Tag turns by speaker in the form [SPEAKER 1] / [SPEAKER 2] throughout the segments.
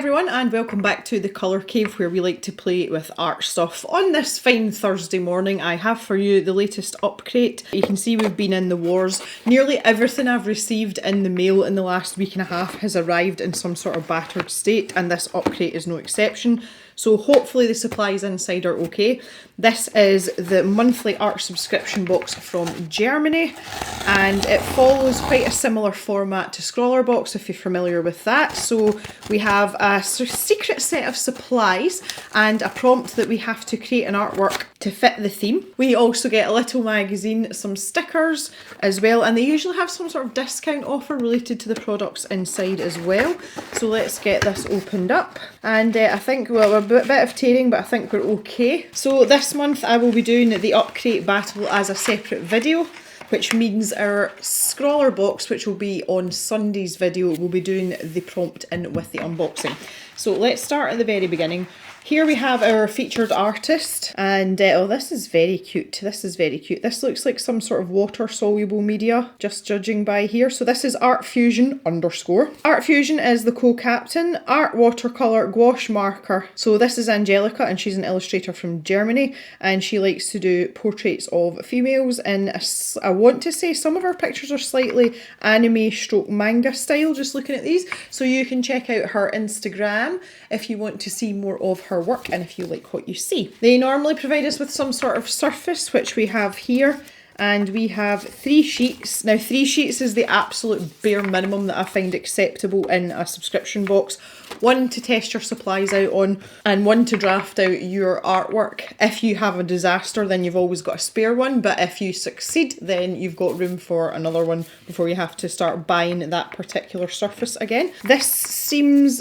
[SPEAKER 1] everyone and welcome back to the Colour Cave, where we like to play with art stuff. On this fine Thursday morning I have for you the latest Upcrate. You can see we've been in the wars. Nearly everything I've received in the mail in the last week and a half has arrived in some sort of battered state, and this Upcrate is no exception. So hopefully the supplies inside are okay. This is the monthly art subscription box from Germany, and it follows quite a similar format to Scrawler Box if you're familiar with that. So we have a secret set of supplies and a prompt that we have to create an artwork to fit the theme. We also get a little magazine, some stickers as well, and they usually have some sort of discount offer related to the products inside as well. So let's get this opened up, and I think, well, a bit of tearing, but I think we're okay. So this month I will be doing the Upcrate battle as a separate video, which means our Scrawler Box, which will be on Sunday's video, will be doing the prompt in with the unboxing. So let's start at the very beginning. Here we have our featured artist, and oh, this is very cute. This is very cute. This looks like some sort of water soluble media, just judging by here. So this is Art Fusion _. Art Fusion is the co-captain. Art watercolour gouache marker. So this is Angelica, and she's an illustrator from Germany, and she likes to do portraits of females in I want to say some of her pictures are slightly anime stroke manga style, just looking at these. So you can check out her Instagram if you want to see more of her work and if you like what you see. They normally provide us with some sort of surface, which we have here, and we have 3 sheets. Now 3 sheets is the absolute bare minimum that I find acceptable in a subscription box. 1 to test your supplies out on, and 1 to draft out your artwork. If you have a disaster, then you've always got a spare one, but if you succeed, then you've got room for another one before you have to start buying that particular surface again. This seems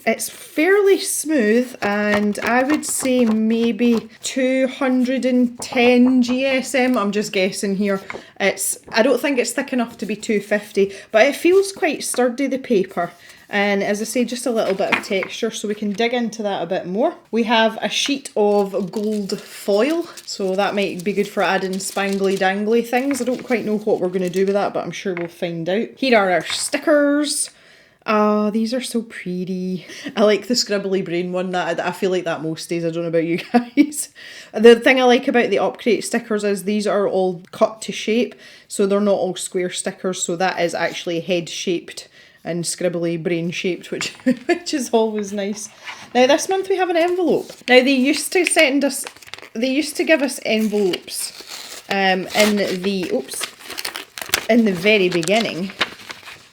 [SPEAKER 1] it's fairly smooth, and I would say maybe 210 GSM. I'm just guessing here. I don't think it's thick enough to be 250, but it feels quite sturdy, the paper. And as I say, just a little bit of texture, so we can dig into that a bit more. We have a sheet of gold foil, so that might be good for adding spangly dangly things. I don't quite know what we're going to do with that, but I'm sure we'll find out. Here are our stickers. Oh, these are so pretty. I like the scribbly brain one. That I feel like that most days. I don't know about you guys. The thing I like about the Upcrate stickers is these are all cut to shape, so they're not all square stickers. So that is actually head shaped and scribbly brain shaped, which is always nice. Now this month we have an envelope. Now they used to give us envelopes in the very beginning.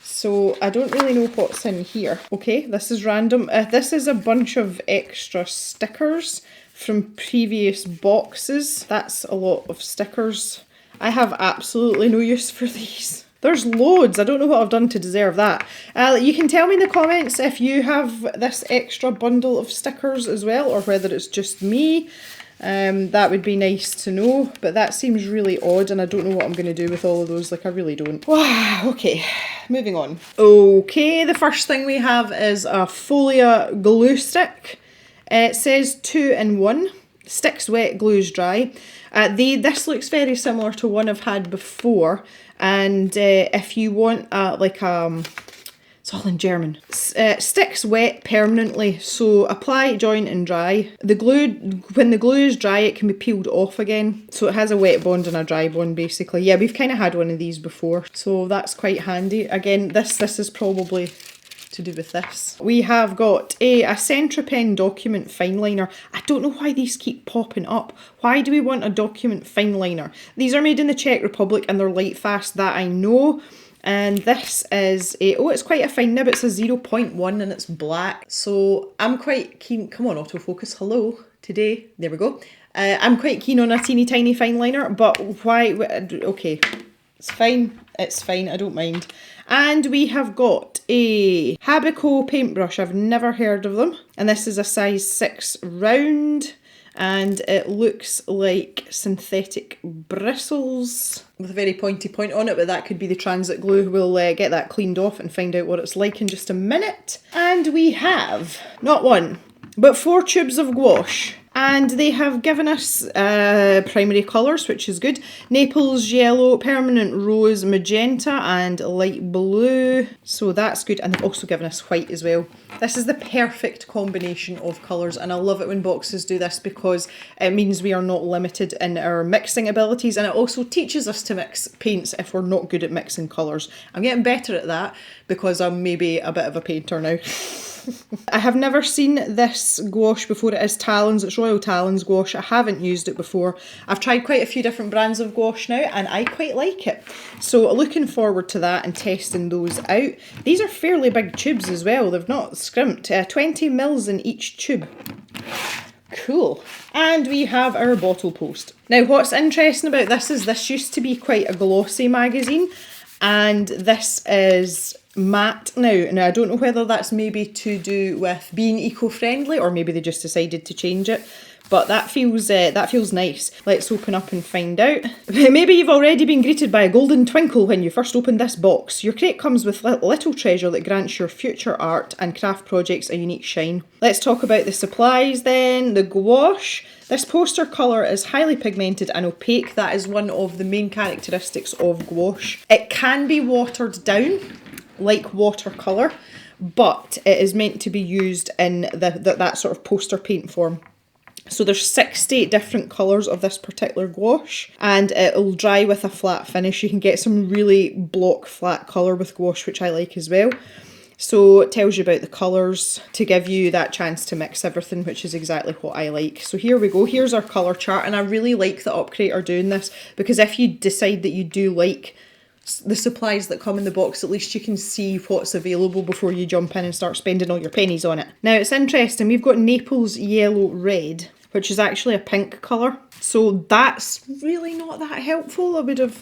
[SPEAKER 1] So I don't really know what's in here. Okay, this is random. This is a bunch of extra stickers from previous boxes. That's a lot of stickers. I have absolutely no use for these. There's loads. I don't know what I've done to deserve that. You can tell me in the comments if you have this extra bundle of stickers as well, or whether it's just me. That would be nice to know, but that seems really odd, and I don't know what I'm going to do with all of those. Like, I really don't. Wow, okay, moving on. Okay, the first thing we have is a Folia glue stick. It says 2 in 1. Sticks wet, glues dry. This looks very similar to one I've had before, and if you want it's all in German. Sticks wet permanently, so apply, join and dry. When the glue is dry, it can be peeled off again. So it has a wet bond and a dry bond basically. Yeah, we've kind of had one of these before, so that's quite handy. Again, this is probably to do with this. We have got a Centripen document fineliner. I don't know why these keep popping up. Why do we want a document fineliner? These are made in the Czech Republic and they're light fast, that I know. And this is it's quite a fine nib. It's a 0.1 and it's black. So I'm quite keen. Come on, autofocus. Hello. Today. There we go. I'm quite keen on a teeny tiny fine liner, but why? Okay. It's fine. It's fine. I don't mind. And we have got a Habico paintbrush. I've never heard of them. And this is a size 6 round. And it looks like synthetic bristles with a very pointy point on it, but that could be the transit glue. We'll get that cleaned off and find out what it's like in just a minute. And we have not 1, but 4 tubes of gouache. And they have given us primary colours, which is good. Naples yellow, permanent rose, magenta and light blue. So that's good. And they've also given us white as well. This is the perfect combination of colours, and I love it when boxes do this because it means we are not limited in our mixing abilities, and it also teaches us to mix paints if we're not good at mixing colours. I'm getting better at that because I'm maybe a bit of a painter now. I have never seen this gouache before. It is Talons, it's Royal Talons gouache. I haven't used it before. I've tried quite a few different brands of gouache now and I quite like it. So looking forward to that and testing those out. These are fairly big tubes as well, they've not scrimped. 20 mils in each tube. Cool. And we have our bottle post. Now what's interesting about this is this used to be quite a glossy magazine, and this is matte now. Now I don't know whether that's maybe to do with being eco-friendly or maybe they just decided to change it, but that feels nice. Let's open up and find out. Maybe you've already been greeted by a golden twinkle when you first opened this box. Your crate comes with little treasure that grants your future art and craft projects a unique shine. Let's talk about the supplies then. The gouache. This poster colour is highly pigmented and opaque. That is one of the main characteristics of gouache. It can be watered down like watercolour, but it is meant to be used in that sort of poster paint form. So there's 60 different colours of this particular gouache, and it'll dry with a flat finish. You can get some really block flat colour with gouache, which I like as well. So it tells you about the colours to give you that chance to mix everything, which is exactly what I like. So here we go, here's our colour chart, and I really like that Upcrate are doing this, because if you decide that you do like the supplies that come in the box, at least you can see what's available before you jump in and start spending all your pennies on it. Now it's interesting, we've got Naples yellow red, which is actually a pink colour. So that's really not that helpful. I would have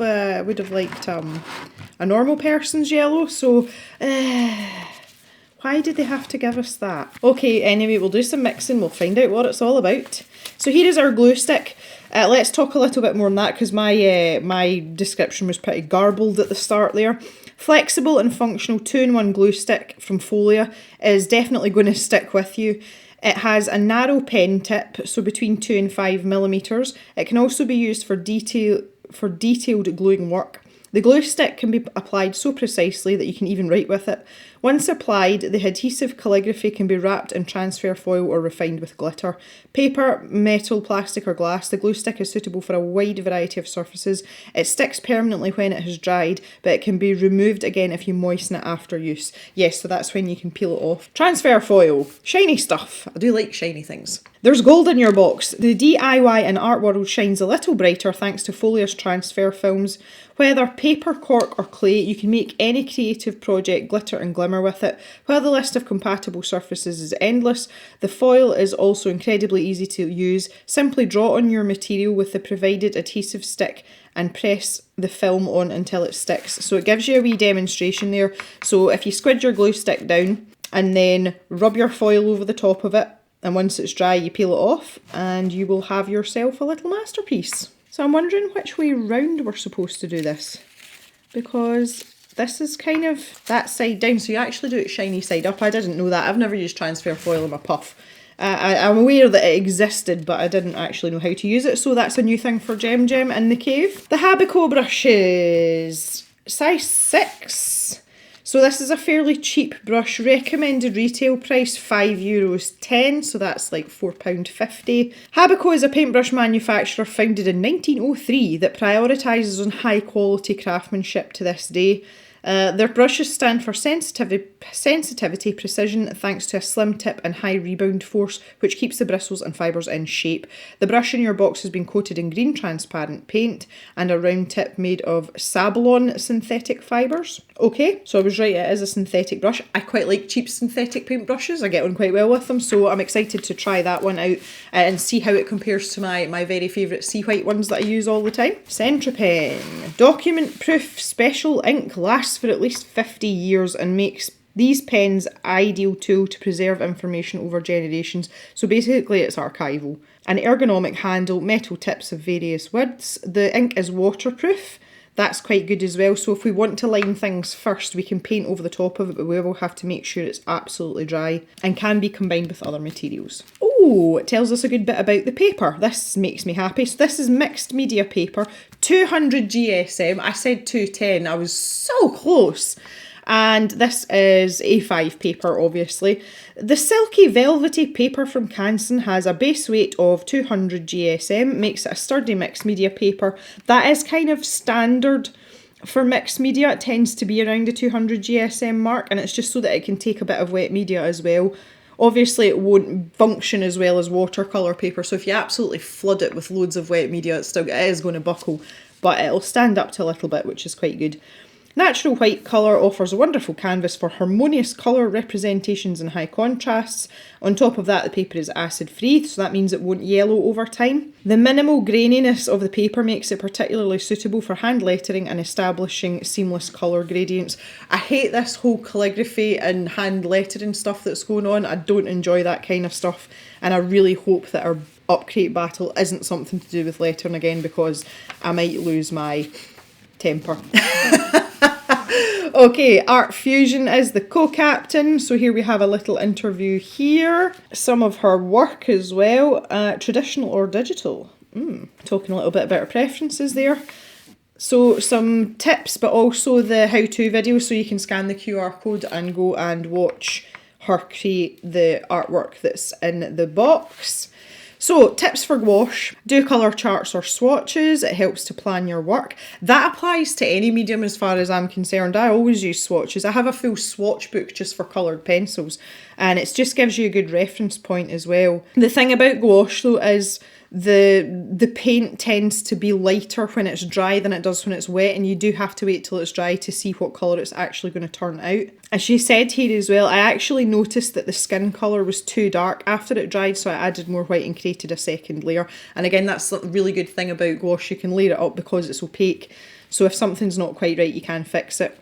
[SPEAKER 1] liked a normal person's yellow. So why did they have to give us that? Okay, anyway, we'll do some mixing. We'll find out what it's all about. So here is our glue stick. Let's talk a little bit more on that because my description was pretty garbled at the start there. Flexible and functional 2-in-1 glue stick from Folia is definitely going to stick with you. It has a narrow pen tip, so between 2 and 5 millimeters. It can also be used for detailed gluing work. The glue stick can be applied so precisely that you can even write with it. Once applied, the adhesive calligraphy can be wrapped in transfer foil or refined with glitter. Paper, metal, plastic or glass, the glue stick is suitable for a wide variety of surfaces. It sticks permanently when it has dried, but it can be removed again if you moisten it after use. Yes, so that's when you can peel it off. Transfer foil. Shiny stuff. I do like shiny things. There's gold in your box. The DIY and art world shines a little brighter thanks to Folia's transfer films. Whether paper, cork or clay, you can make any creative project glitter and glimmer with it. While the list of compatible surfaces is endless, the foil is also incredibly easy to use. Simply draw on your material with the provided adhesive stick and press the film on until it sticks. So it gives you a wee demonstration there. So if you squid your glue stick down and then rub your foil over the top of it, and once it's dry you peel it off and you will have yourself a little masterpiece. So I'm wondering which way round we're supposed to do this, because this is kind of that side down, so you actually do it shiny side up. I didn't know that. I've never used transfer foil in my puff. I'm aware that it existed, but I didn't actually know how to use it, so that's a new thing for Gem in the cave. The Habico brushes, size 6. So this is a fairly cheap brush. Recommended retail price €5.10, so that's like £4.50. Habico is a paintbrush manufacturer founded in 1903 that prioritises on high quality craftsmanship to this day. Their brushes stand for sensitivity, precision, thanks to a slim tip and high rebound force, which keeps the bristles and fibres in shape. The brush in your box has been coated in green transparent paint and a round tip made of Sablon synthetic fibres. Okay, so I was right, it is a synthetic brush. I quite like cheap synthetic paint brushes. I get on quite well with them, so I'm excited to try that one out and see how it compares to my very favourite sea white ones that I use all the time. Centra Pen. Document proof special ink, lasts for at least 50 years and makes these pens ideal tool to preserve information over generations. So basically it's archival. An ergonomic handle, metal tips of various widths. The ink is waterproof. That's quite good as well. So if we want to line things first, we can paint over the top of it, but we will have to make sure it's absolutely dry and can be combined with other materials. Oh, it tells us a good bit about the paper. This makes me happy. So this is mixed media paper, 200 GSM. I said 210, I was so close. And this is A5 paper, obviously. The silky velvety paper from Canson has a base weight of 200 GSM, makes it a sturdy mixed media paper. That is kind of standard for mixed media. It tends to be around the 200 GSM mark, and it's just so that it can take a bit of wet media as well. Obviously, it won't function as well as watercolour paper, so if you absolutely flood it with loads of wet media, it is going to buckle, but it'll stand up to a little bit, which is quite good. Natural white colour offers a wonderful canvas for harmonious colour representations and high contrasts. On top of that, the paper is acid free, so that means it won't yellow over time. The minimal graininess of the paper makes it particularly suitable for hand lettering and establishing seamless colour gradients. I hate this whole calligraphy and hand lettering stuff that's going on. I don't enjoy that kind of stuff, and I really hope that our Upcrate battle isn't something to do with lettering again, because I might lose my temper. Okay, Art Fusion is the co-captain, so here we have a little interview here. Some of her work as well, traditional or digital. Talking a little bit about her preferences there. So some tips, but also the how-to video, so you can scan the QR code and go and watch her create the artwork that's in the box. So, tips for gouache. Do colour charts or swatches. It helps to plan your work. That applies to any medium as far as I'm concerned. I always use swatches. I have a full swatch book just for coloured pencils, and it just gives you a good reference point as well. The thing about gouache though is the paint tends to be lighter when it's dry than it does when it's wet, and you do have to wait till it's dry to see what colour it's actually going to turn out. As she said here as well, I actually noticed that the skin colour was too dark after it dried, so I added more white and created a second layer. And again, that's the really good thing about gouache, you can layer it up because it's opaque, so if something's not quite right you can fix it.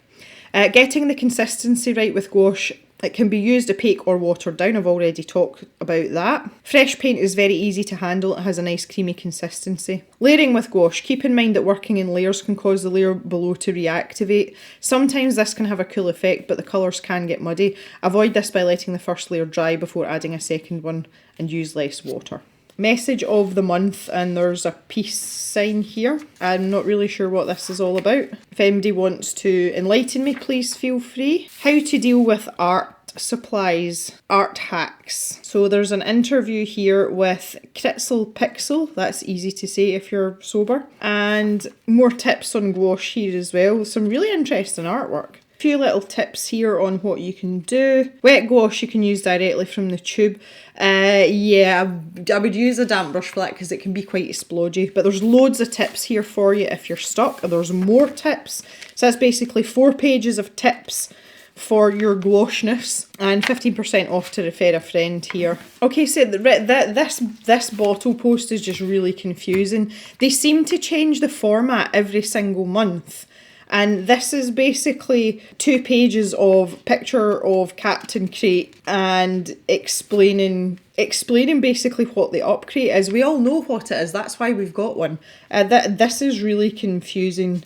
[SPEAKER 1] Getting the consistency right with gouache. It can be used opaque or watered down. I've already talked about that. Fresh paint is very easy to handle. It has a nice creamy consistency. Layering with gouache. Keep in mind that working in layers can cause the layer below to reactivate. Sometimes this can have a cool effect, but the colours can get muddy. Avoid this by letting the first layer dry before adding a second one, and use less water. Message of the month, and there's a peace sign here. I'm not really sure what this is all about. If anybody wants to enlighten me, please feel free. How to deal with art supplies, art hacks. So there's an interview here with Kritzel Pixel, that's easy to say if you're sober, and more tips on gouache here as well. Some really interesting artwork. A few little tips here on what you can do. Wet gouache you can use directly from the tube. Yeah, I would use a damp brush for that because it can be quite splodgy. But there's loads of tips here for you if you're stuck. There's more tips. So that's basically 4 pages of tips for your gouacheness, and 15% off to refer a friend here. Okay, so this bottle post is just really confusing. They seem to change the format every single month. And this is basically 2 pages of picture of Captain Crate and explaining basically what the Upcrate is. We all know what it is, that's why we've got one. This is really confusing.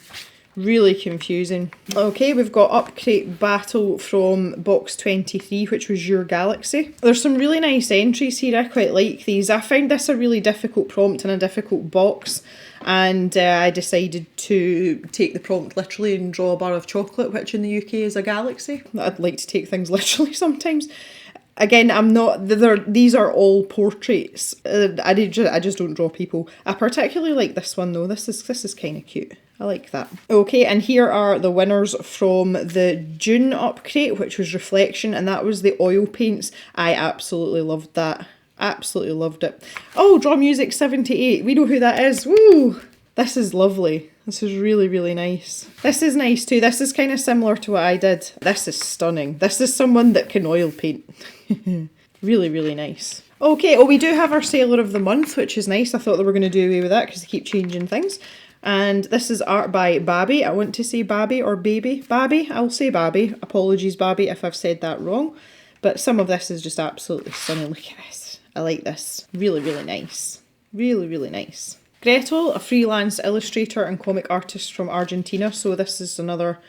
[SPEAKER 1] Really confusing. Okay, we've got Upcrate Battle from box 23, which was Your Galaxy. There's some really nice entries here, I quite like these. I found this a really difficult prompt and a difficult box, and I decided to take the prompt literally and draw a bar of chocolate, which in the UK is a galaxy. I'd like to take things literally sometimes. Again, these are all portraits. I just don't draw people. I particularly like this one though. This is kind of cute. I like that. Okay, and here are the winners from the June Upcrate, which was Reflection, and that was the oil paints. I absolutely loved that. Absolutely loved it. Oh, Draw Music 78. We know who that is. Woo! This is lovely. This is really, really nice. This is nice too. This is kind of similar to what I did. This is stunning. This is someone that can oil paint. Really, really nice. Okay, oh, we do have our Sailor of the Month, which is nice. I thought they were going to do away with that because they keep changing things. And this is art by Babby. I want to say Babby or Baby. Babby, I'll say Babby. Apologies, Babby, if I've said that wrong. But some of this is just absolutely stunning. Look at this. I like this. Really, really nice. Really, really nice. Gretel, a freelance illustrator and comic artist from Argentina. So this is another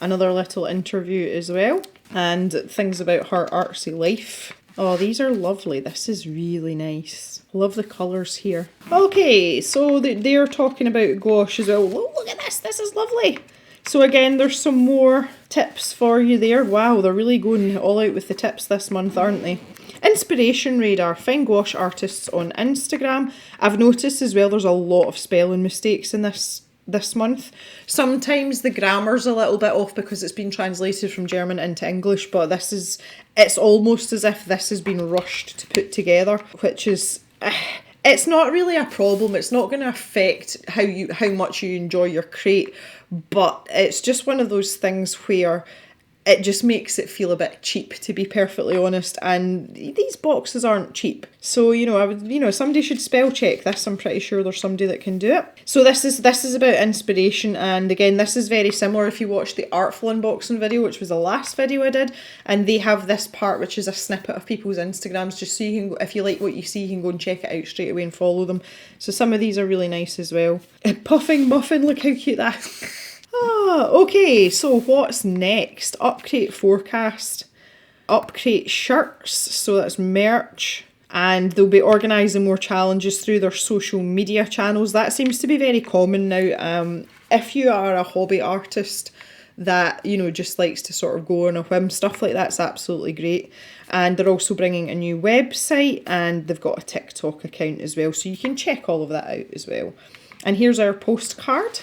[SPEAKER 1] little interview as well. And things about her artsy life. Oh, these are lovely. This is really nice. Love the colours here. Okay, so they're talking about gouache as well. Oh, look at this. This is lovely. So again, there's some more tips for you there. Wow, they're really going all out with the tips this month, aren't they? Inspiration radar. Find gouache artists on Instagram. I've noticed as well there's a lot of spelling mistakes in this month. Sometimes the grammar's a little bit off because it's been translated from German into English, but it's almost as if this has been rushed to put together, which is... It's not really a problem. It's not going to affect how much you enjoy your crate, but it's just one of those things where it just makes it feel a bit cheap, to be perfectly honest. And these boxes aren't cheap, so somebody should spell check this. I'm pretty sure there's somebody that can do it. So this is about inspiration, and again, this is very similar. If you watch the Artful unboxing video, which was the last video I did, and they have this part which is a snippet of people's Instagrams, just so you can, if you like what you see, you can go and check it out straight away and follow them. So some of these are really nice as well. Puffing muffin, look how cute that is. Okay, so what's next? Upcrate forecast, Upcrate shirts, so that's merch, and they'll be organising more challenges through their social media channels. That seems to be very common now. If you are a hobby artist that, just likes to sort of go on a whim, stuff like that's absolutely great. And they're also bringing a new website, and they've got a TikTok account as well, so you can check all of that out as well. And here's our postcard.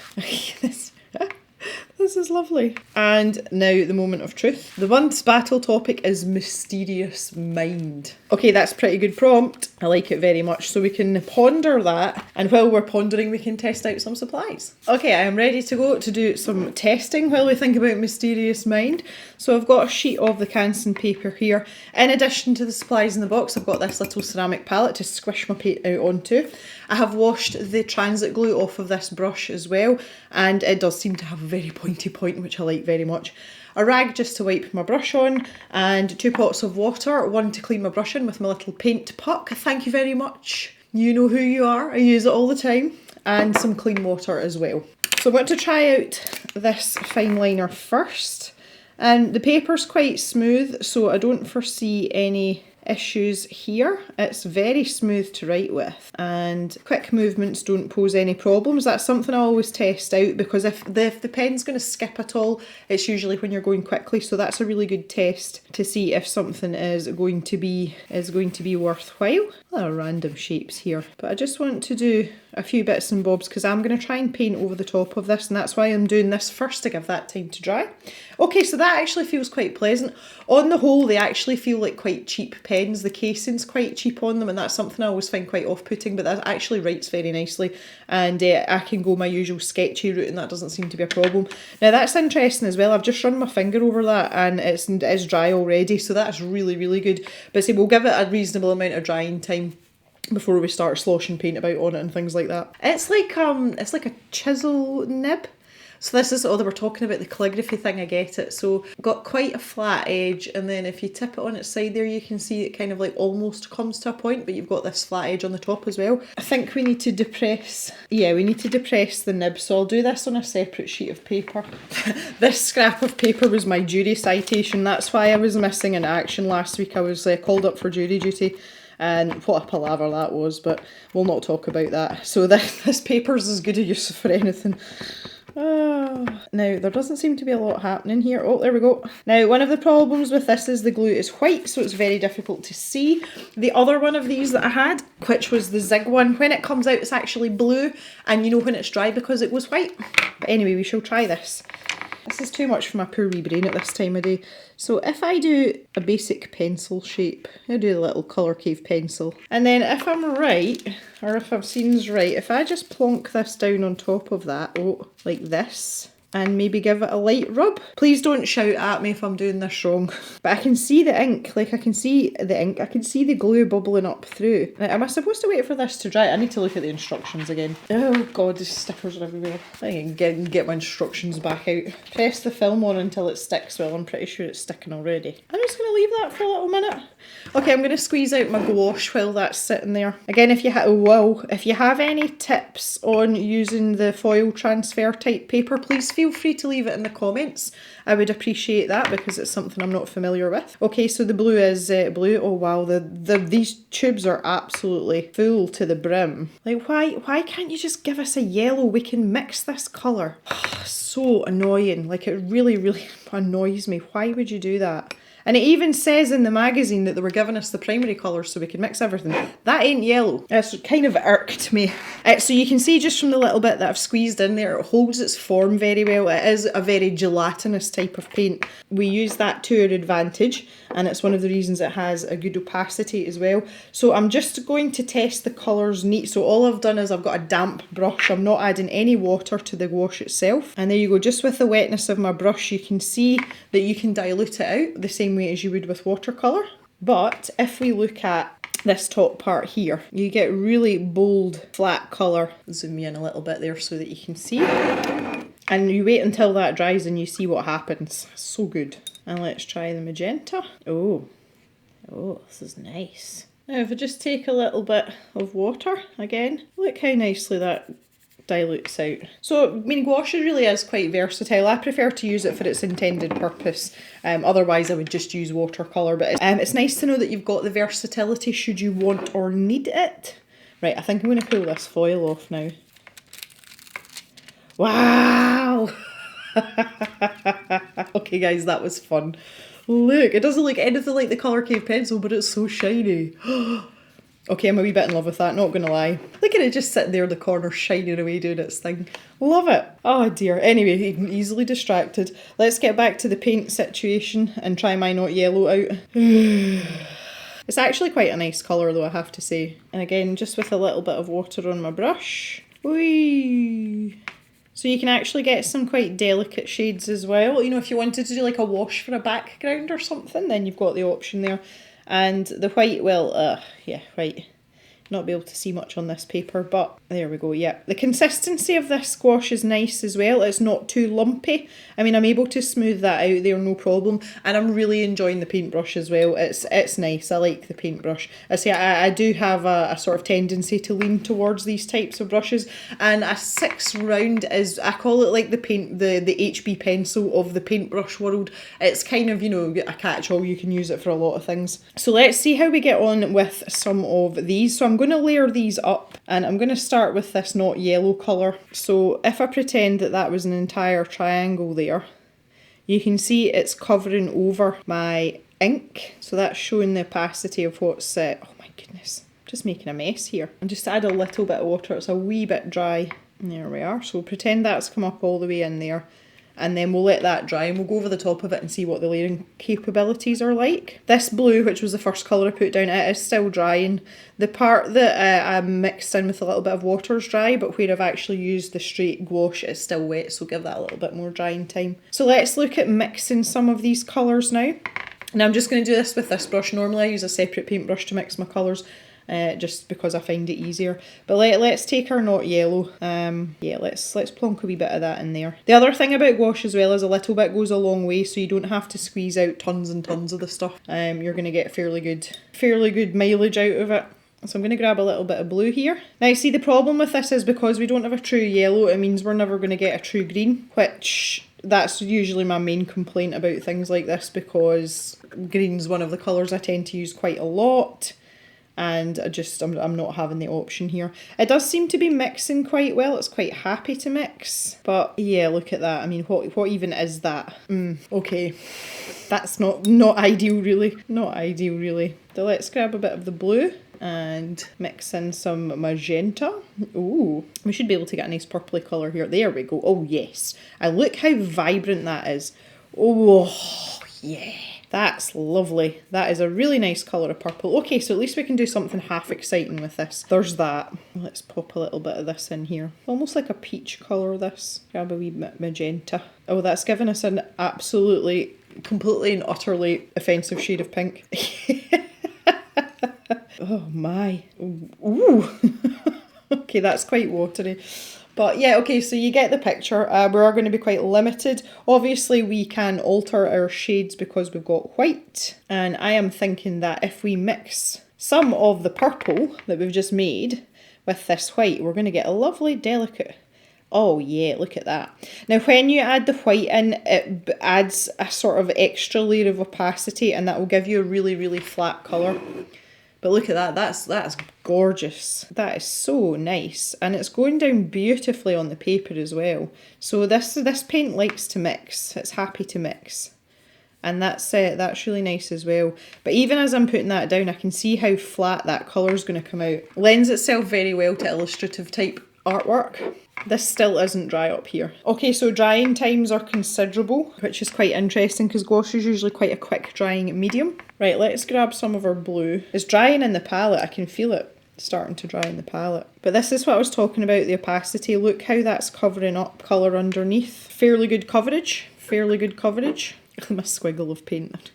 [SPEAKER 1] This is lovely. And now the moment of truth. The month's battle topic is mysterious mind. Okay, that's a pretty good prompt. I like it very much. So we can ponder that, and while we're pondering, we can test out some supplies. Okay, I am ready to go to do some testing while we think about mysterious mind. So I've got a sheet of the Canson paper here. In addition to the supplies in the box, I've got this little ceramic palette to squish my paint out onto. I have washed the transit glue off of this brush as well, and it does seem to have a very pointy point, which I like very much. A rag just to wipe my brush on, and 2 pots of water, one to clean my brush in with my little paint puck. Thank you very much. You know who you are, I use it all the time. And some clean water as well. So I'm going to try out this fine liner first. And the paper's quite smooth, so I don't foresee any issues here. It's very smooth to write with, and quick movements don't pose any problems. That's something I always test out, because if the pen's going to skip at all, it's usually when you're going quickly. So that's a really good test to see if something is going to be worthwhile. A lot of random shapes here, but I just want to do a few bits and bobs because I'm going to try and paint over the top of this, and that's why I'm doing this first, to give that time to dry. Okay, so that actually feels quite pleasant. On the whole, they actually feel like quite cheap pens. The casing's quite cheap on them, and that's something I always find quite off-putting, but that actually writes very nicely, and I can go my usual sketchy route, and that doesn't seem to be a problem. Now that's interesting as well. I've just run my finger over that, and it's dry already, so that's really, really good. But see, we'll give it a reasonable amount of drying time before we start sloshing paint about on it and things like that. It's like a chisel nib. So this is, they were talking about the calligraphy thing, I get it. So got quite a flat edge, and then if you tip it on its side there, you can see it kind of like almost comes to a point, but you've got this flat edge on the top as well. I think we need to depress, the nib, so I'll do this on a separate sheet of paper. This scrap of paper was my jury citation, that's why I was missing in action last week. I was called up for jury duty. And what a palaver that was, but we'll not talk about that. So this paper's as good a use for anything. Now, there doesn't seem to be a lot happening here. Oh, there we go. Now, one of the problems with this is the glue is white, so it's very difficult to see. The other one of these that I had, which was the Zig one, when it comes out, it's actually blue, and you know when it's dry because it was white. But anyway, we shall try this. This is too much for my poor wee brain at this time of day. So if I do a basic pencil shape, I do the little colour cave pencil. And then if I'm right, or if I've seen this right, if I just plonk this down on top of that, like this, and maybe give it a light rub. Please don't shout at me if I'm doing this wrong. But I can see the ink, I can see the ink, I can see the glue bubbling up through. Now, am I supposed to wait for this to dry? I need to look at the instructions again. Oh god, the stickers are everywhere. I can get my instructions back out. Press the film on until it sticks. Well, I'm pretty sure it's sticking already. I'm just going to leave that for a little minute. Okay, I'm going to squeeze out my gouache while that's sitting there. Again, if you have any tips on using the foil transfer type paper, please feel free to leave it in the comments. I would appreciate that because it's something I'm not familiar with. Okay, so the blue is blue. Oh wow, these tubes are absolutely full to the brim. Like, why can't you just give us a yellow? We can mix this colour. So annoying. Like, it really, really annoys me. Why would you do that? And it even says in the magazine that they were giving us the primary colours so we could mix everything. That ain't yellow. It's kind of irked me. So you can see just from the little bit that I've squeezed in there, it holds its form very well. It is a very gelatinous type of paint. We use that to our advantage, and it's one of the reasons it has a good opacity as well. So I'm just going to test the colours neat. So all I've done is I've got a damp brush. I'm not adding any water to the gouache itself. And there you go, just with the wetness of my brush, you can see that you can dilute it out the same way as you would with watercolour. But if we look at this top part here, you get really bold flat colour. Zoom in a little bit there so that you can see. And you wait until that dries and you see what happens. So good. And let's try the magenta. Oh, this is nice. Now if I just take a little bit of water again, look how nicely that dilutes out. So, I mean, gouache really is quite versatile. I prefer to use it for its intended purpose. Otherwise, I would just use watercolour. But it's nice to know that you've got the versatility should you want or need it. Right, I think I'm going to pull this foil off now. Wow! Okay, guys, that was fun. Look, it doesn't look anything like the Colour Cave pencil, but it's so shiny. Okay, I'm a wee bit in love with that, not gonna lie. Look at it just sitting there in the corner, shining away, doing its thing. Love it. Oh dear. Anyway, easily distracted. Let's get back to the paint situation and try my not yellow out. It's actually quite a nice colour though, I have to say. And again, just with a little bit of water on my brush. Whee! So you can actually get some quite delicate shades as well. You know, if you wanted to do like a wash for a background or something, then you've got the option there. And the white, well, yeah, white. Not be able to see much on this paper, but there we go, yeah. The consistency of this gouache is nice as well. It's not too lumpy. I mean, I'm able to smooth that out there, no problem. And I'm really enjoying the paintbrush as well. It's nice, I like the paintbrush. I say, I do have a sort of tendency to lean towards these types of brushes. And a 6 round is, I call it like the HB pencil of the paintbrush world. It's kind of, you know, a catch-all. You can use it for a lot of things. So let's see how we get on with some of these. So I'm going to layer these up, and I'm going to start with this not yellow colour. So if I pretend that was an entire triangle there, you can see it's covering over my ink. So that's showing the opacity of what's oh my goodness, just making a mess here. And just add a little bit of water, it's a wee bit dry. And there we are. So pretend that's come up all the way in there. And then we'll let that dry and we'll go over the top of it and see what the layering capabilities are like. This blue, which was the first colour I put down, it is still drying. The part that I mixed in with a little bit of water is dry, but where I've actually used the straight gouache, it's still wet, so give that a little bit more drying time. So let's look at mixing some of these colours now. And I'm just going to do this with this brush. Normally I use a separate paintbrush to mix my colours. Just because I find it easier. But let's take our not yellow. Yeah, let's plonk a wee bit of that in there. The other thing about gouache as well is a little bit goes a long way, so you don't have to squeeze out tons and tons of the stuff. You're going to get fairly good mileage out of it. So I'm going to grab a little bit of blue here. Now see, the problem with this is because we don't have a true yellow, it means we're never going to get a true green, which that's usually my main complaint about things like this, because green's one of the colours I tend to use quite a lot. And I'm not having the option here. It does seem to be mixing quite well. It's quite happy to mix. But yeah, look at that. I mean, what even is that? Okay. That's not ideal really. Not ideal really. So let's grab a bit of the blue and mix in some magenta. Ooh, we should be able to get a nice purpley colour here. There we go. Oh yes. And look how vibrant that is. Oh yeah. That's lovely. That is a really nice colour of purple. Okay, so at least we can do something half exciting with this. There's that. Let's pop a little bit of this in here. Almost like a peach colour, this. Grab a wee bit magenta. Oh, that's given us an absolutely, completely and utterly offensive shade of pink. Oh my. Ooh. Okay, that's quite watery. But yeah, okay, so you get the picture. We are going to be quite limited. Obviously, we can alter our shades because we've got white. And I am thinking that if we mix some of the purple that we've just made with this white, we're going to get a lovely, delicate... Oh yeah, look at that. Now when you add the white in, it adds a sort of extra layer of opacity, and that will give you a really, really flat colour. But look at that, that's gorgeous. That is so nice. And it's going down beautifully on the paper as well. So this paint likes to mix. It's happy to mix. And that's really nice as well. But even as I'm putting that down, I can see how flat that colour is going to come out. Lends itself very well to illustrative type artwork. This still isn't dry up here. Okay, so drying times are considerable, which is quite interesting because gouache is usually quite a quick drying medium. Right, let's grab some of our blue. It's drying in the palette. I can feel it starting to dry in the palette. But this is what I was talking about, the opacity. Look how that's covering up colour underneath. Fairly good coverage. Fairly good coverage. My squiggle of paint.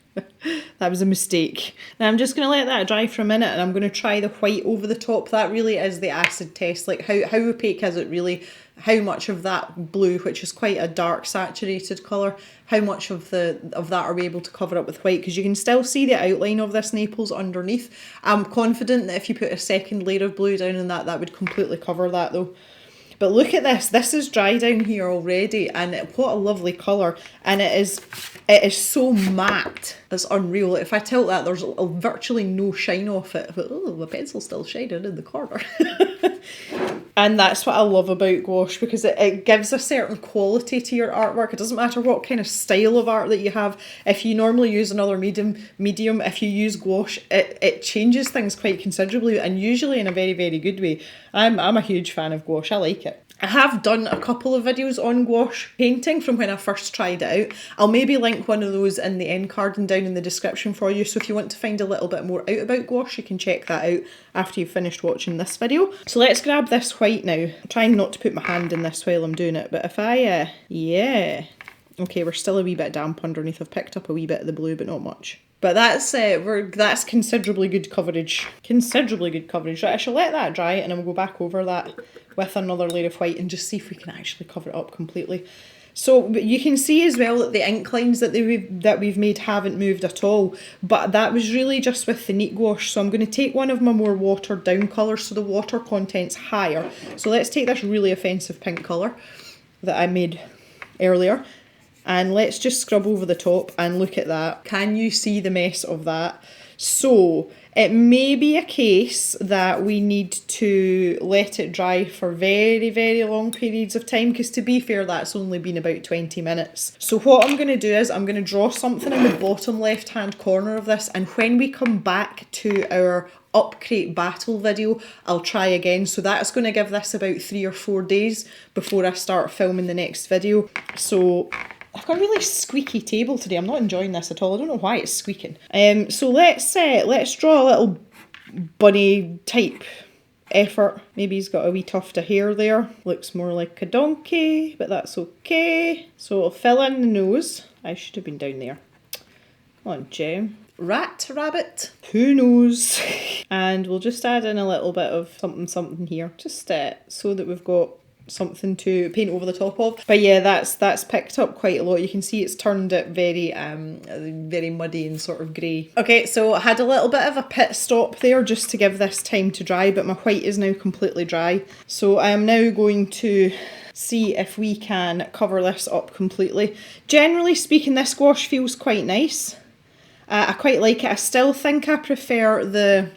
[SPEAKER 1] That was a mistake. Now I'm just going to let that dry for a minute, and I'm going to try the white over the top. That really is the acid test. Like how opaque is it really? How much of that blue, which is quite a dark saturated colour, how much of that are we able to cover up with white? Because you can still see the outline of this Naples underneath. I'm confident that if you put a second layer of blue down in that would completely cover that though. But look at this. This is dry down here already, and what a lovely colour. And it is so matte. It's unreal. If I tilt that, there's virtually no shine off it. But oh, my pencil's still shining in the corner. And that's what I love about gouache, because it gives a certain quality to your artwork. It doesn't matter what kind of style of art that you have. If you normally use another medium, if you use gouache, it changes things quite considerably, and usually in a very, very good way. I'm a huge fan of gouache. I like it. I have done a couple of videos on gouache painting from when I first tried it out. I'll maybe link one of those in the end card and down in the description for you. So if you want to find a little bit more out about gouache, you can check that out after you've finished watching this video. So let's grab this white now. I'm trying not to put my hand in this while I'm doing it, but if I, yeah. Okay, we're still a wee bit damp underneath. I've picked up a wee bit of the blue, but not much. But that's considerably good coverage. Considerably good coverage. Right, I shall let that dry, and then we'll go back over that with another layer of white and just see if we can actually cover it up completely. So you can see as well that the ink lines that we've made haven't moved at all, but that was really just with the neat gouache. So I'm going to take one of my more watered down colours, so the water content's higher. So let's take this really offensive pink colour that I made earlier, and let's just scrub over the top, and look at that. Can you see the mess of that? So it may be a case that we need to let it dry for very, very long periods of time, because to be fair, that's only been about 20 minutes. So what I'm going to do is I'm going to draw something in the bottom left hand corner of this, and when we come back to our Upcrate battle video, I'll try again. So that's going to give this about 3 or 4 days before I start filming the next video. So I've got a really squeaky table today. I'm not enjoying this at all. I don't know why it's squeaking. So let's draw a little bunny type effort. Maybe he's got a wee tuft of hair there. Looks more like a donkey, but that's okay. So I'll fill in the nose. I should have been down there. Come on, Jem. Rat, rabbit, who knows? And we'll just add in a little bit of something here, just so that we've got something to paint over the top of. But yeah, that's picked up quite a lot. You can see it's turned it very very muddy and sort of grey. Okay, so I had a little bit of a pit stop there just to give this time to dry, but my white is now completely dry. So I am now going to see if we can cover this up completely. Generally speaking, this gouache feels quite nice. I quite like it. I still think I prefer the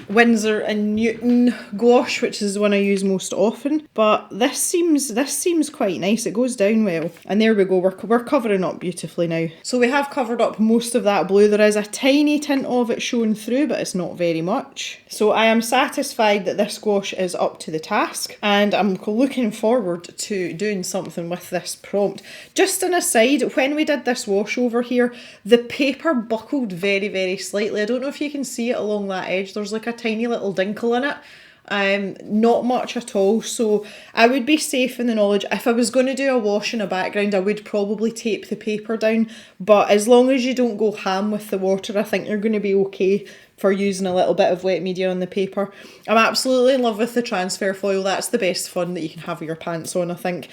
[SPEAKER 1] Winsor and Newton gouache, which is the one I use most often, but this seems quite nice. It goes down well, and there we go. We're covering up beautifully now. So we have covered up most of that blue. There is a tiny tint of it showing through, but it's not very much. So I am satisfied that this gouache is up to the task, and I'm looking forward to doing something with this prompt. Just an aside, when we did this wash over here, the paper buckled very, very slightly. I don't know if you can see it along that edge. There's like a tiny little dinkle in it. Not much at all, so I would be safe in the knowledge. If I was going to do a wash in a background, I would probably tape the paper down, but as long as you don't go ham with the water, I think you're going to be okay for using a little bit of wet media on the paper. I'm absolutely in love with the transfer foil. That's the best fun that you can have with your pants on, I think.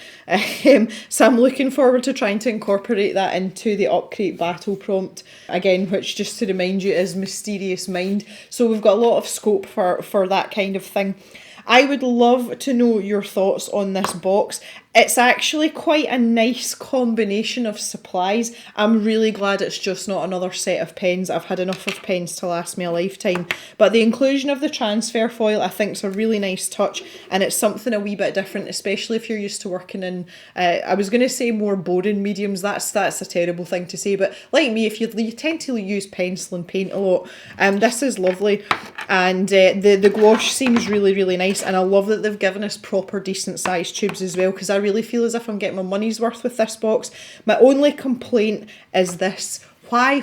[SPEAKER 1] So I'm looking forward to trying to incorporate that into the Upcrate battle prompt again, which, just to remind you, is Mysterious Mind. So we've got a lot of scope for that kind of thing. I would love to know your thoughts on this box. It's actually quite a nice combination of supplies. I'm really glad it's just not another set of pens. I've had enough of pens to last me a lifetime. But the inclusion of the transfer foil I think is a really nice touch, and it's something a wee bit different, especially if you're used to working in, I was going to say more boring mediums. That's a terrible thing to say, but like me, if you tend to use pencil and paint a lot, this is lovely. And the gouache seems really, really nice, and I love that they've given us proper decent sized tubes as well, because I really feel as if I'm getting my money's worth with this box. My only complaint is this. Why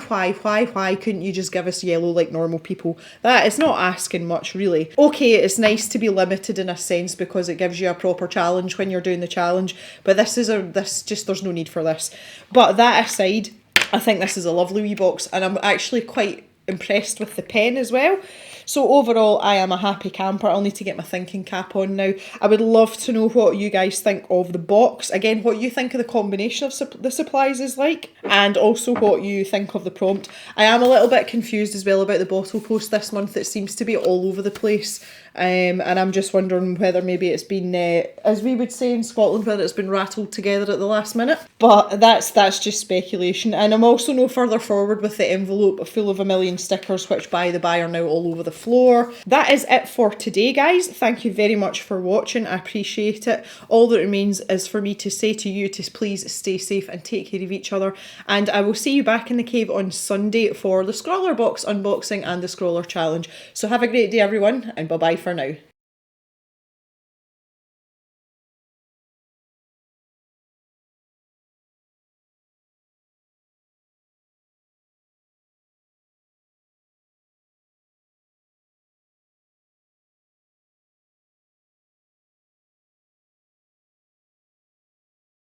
[SPEAKER 1] couldn't you just give us yellow like normal people? That is not asking much, really. Okay, it's nice to be limited in a sense because it gives you a proper challenge when you're doing the challenge, but there's no need for this. But that aside, I think this is a lovely wee box, and I'm actually quite impressed with the pen as well. So overall, I am a happy camper. I'll need to get my thinking cap on now. I would love to know what you guys think of the box. Again, what you think of the combination of the supplies is like, and also what you think of the prompt. I am a little bit confused as well about the bottle post this month. It seems to be all over the place. And I'm just wondering whether maybe it's been, as we would say in Scotland, whether it's been rattled together at the last minute. But that's just speculation. And I'm also no further forward with the envelope full of a million stickers, which by the by are now all over the floor. That is it for today, guys. Thank you very much for watching. I appreciate it. All that remains is for me to say to you to please stay safe and take care of each other. And I will see you back in the cave on Sunday for the Scrawler box unboxing and the Scrawler challenge. So have a great day, everyone, and bye-bye for now.